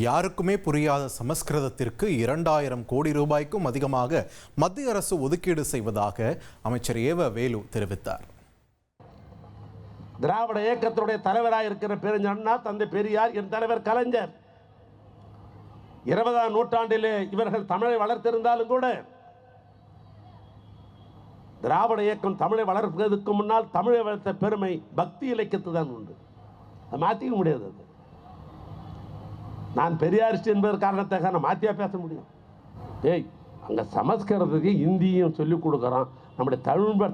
யாருக்குமே புரியாத சமஸ்கிருதத்திற்கு 2000 கோடி ரூபாய்க்கும் அதிகமாக மத்திய அரசு ஒதுக்கீடு செய்வதாக அமைச்சர் ஏவ வேலு தெரிவித்தார். திராவிட இயக்கத்துடைய தலைவராக இருக்கிற பெருஞ்சண்ணா, தந்தை பெரியார், என் தலைவர் கலைஞர் 20ஆம் நூற்றாண்டிலே இவர்கள் தமிழை வளர்த்திருந்தாலும் கூட திராவிட இயக்கம் தமிழை வளர்ப்பதற்கு முன்னால் தமிழை வளர்த்த பெருமை பக்தி இலக்கியத்து தான் உண்டு. அதை மாற்றிக்க முடியாது. நான் பெரியாரிஸ்ட் என்பது காரணத்தாக நான் மாற்றியா பேச முடியும்? அங்கே சமஸ்கிருதத்துக்கு இந்தியும் சொல்லிக் கொடுக்குறான். நம்முடைய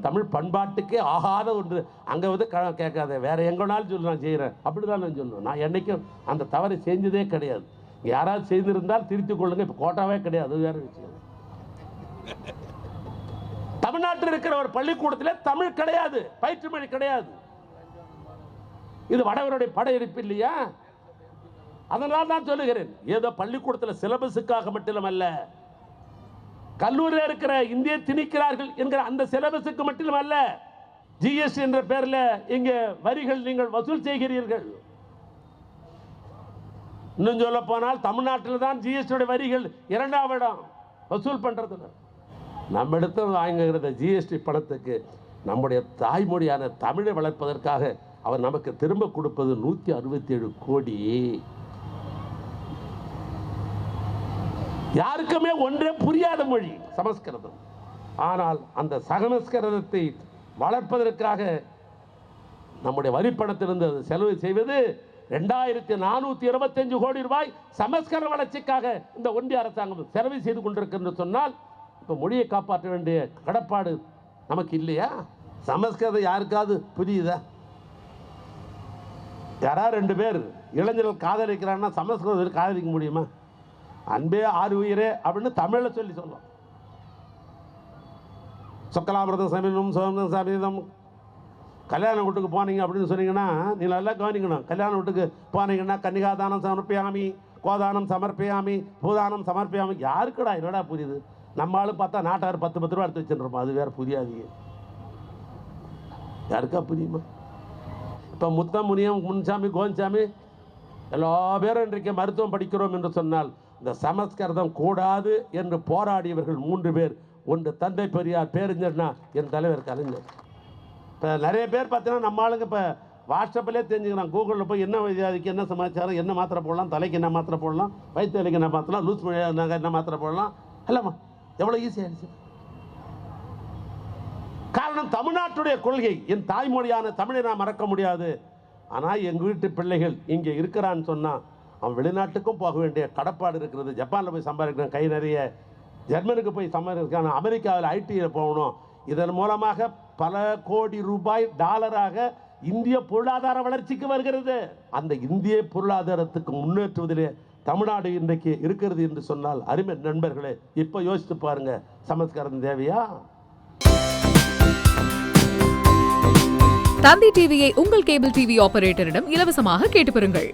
தமிழ் பண்பாட்டுக்கே ஆகாத ஒன்று அங்கே வந்து கேட்காத, வேற எங்கனாலும் சொல்லி நான் செய்கிறேன் அப்படி தான் நான் சொல்லுவேன். நான் என்றைக்கும் அந்த தவறை செஞ்சதே கிடையாது. யாராவது செய்திருந்தால் திருத்திக் கொள்ளுங்க. இப்போ கோட்டாவே கிடையாது, அது வேற விஷயம். தமிழ்நாட்டில் இருக்கிற ஒரு பள்ளிக்கூடத்தில் தமிழ் கிடையாது, பயிற்று மொழி கிடையாது. இது வடவருடைய படையெடுப்பு இல்லையா? அதனால் தான் சொல்லுகிறேன், ஏதோ பள்ளிக்கூடத்தில் சிலபஸுக்காக மட்டுமல்ல, கல்லூரியில் இருக்கிற இந்திய திணிக்கிறார்கள் என்கிற அந்த சிலபஸுக்கு மட்டுமல்ல, ஜிஎஸ்டி என்ற பெயரில் இங்கே வரிகள் நீங்கள் வசூல் செய்கிறீர்கள். இன்னும் சொல்ல போனால் தமிழ்நாட்டில் தான் ஜிஎஸ்டி வரிகள் 2ஆம் இடம் வசூல் பண்றது. நம்ம இடத்துல வாங்குகிற ஜிஎஸ்டி பணத்துக்கு நம்முடைய தாய்மொழியான தமிழை வளர்ப்பதற்காக அவர் நமக்கு திரும்ப கொடுப்பது 167 கோடி. யாருக்குமே ஒன்றே புரியாத மொழி சமஸ்கிருதம். ஆனால் அந்த சமஸ்கிருதத்தை வளர்ப்பதற்காக நம்முடைய வரிப்பணத்திலிருந்து செலவு செய்வது 2425 கோடி ரூபாய் சமஸ்கிருத வளர்ச்சிக்காக இந்த ஒன்றிய அரசாங்கம் செலவு செய்து கொண்டிருக்கிறது சொன்னால், இப்போ மொழியை காப்பாற்ற வேண்டிய கடப்பாடு நமக்கு இல்லையா? சமஸ்கிருதம் யாருக்காவது புரியுதா? யாராவது 2 பேர் இளைஞர்கள் காதலிக்கிறான்னா சமஸ்கிருதத்தில் காதலிக்க முடியுமா? அன்பே ஆறு உயிரே அப்படின்னு தமிழில் சொல்லலாம். சொக்கலாமிரதம் சமீபம் சோமம் சமீதம். கல்யாண வீட்டுக்கு போனீங்க அப்படின்னு சொன்னீங்கன்னா, நீ நல்லா கவனிக்கணும். கல்யாண வீட்டுக்கு போனீங்கன்னா கன்னிகாதானம் சமர்ப்பியாமி, கோதானம் சமர்ப்பியாமி, பூதானம் சமர்ப்பியாமி. யாருக்குடா என்னடா புரியுது? நம்மளும் பார்த்தா நாட்டார் 10 ரூபா எடுத்து வச்சுருப்போம். அது வேற புரியாது. யாருக்கா புரியுமா? இப்போ முத்தம், முனியம், முன்சாமி, கோன்சாமி எல்லா பேரும் இன்றைக்கு மருத்துவம் படிக்கிறோம் என்று சொன்னால், இந்த சமஸ்கிருதம் கூடாது என்று போராடியவர்கள் 3 பேர். ஒன்று தந்தை பெரியார், பேரறிஞர்னா என் தலைவர் கலைஞர். இப்போ நிறைய பேர் பார்த்தீங்கன்னா நம்ம ஆளுங்க இப்போ வாட்ஸ்அப்பிலே தெரிஞ்சுக்கிறான். கூகுளில் போய் என்ன வியாதிக்கு என்ன சமாச்சாரம், என்ன மாத்திரை போடலாம், தலைக்கு என்ன மாத்திரை போடலாம், வயிற்று வலிக்கு என்ன மாத்திரம், லூஸ் என்ன மாத்திரை போடலாம், இல்லைம்மா எவ்வளோ ஈஸியாகிடுச்சு. காரணம் தமிழ்நாட்டுடைய கொள்கை. என் தாய்மொழியான தமிழை நான் மறக்க முடியாது. ஆனால் எங்கள் வீட்டு பிள்ளைகள் இங்கே இருக்கிறான்னு சொன்னால் அவன் வெளிநாட்டுக்கும் போக வேண்டிய கடப்பாடு இருக்கிறது. ஜப்பானில் போய் சம்பாதிக்கிறான் கை நிறைய, ஜெர்மனுக்கு போய் சம்பாதிக்கிறான், அமெரிக்காவில் ஐடியில் போகணும். இதன் மூலமாக பல கோடி ரூபாய் டாலராக இந்திய பொருளாதார வளர்ச்சிக்கு வருகிறது. அந்த இந்திய பொருளாதாரத்துக்கு முன்னேற்றுவதிலே தமிழ்நாடு இன்றைக்கு இருக்கிறது என்று சொன்னால், அருமை நண்பர்களே, இப்போ யோசித்து பாருங்க, சமஸ்கிருதம் தேவையா? தந்தி டிவியை உங்கள் கேபிள் டிவி ஆபரேட்டரிடம் இலவசமாக கேட்டு பெறுங்கள்.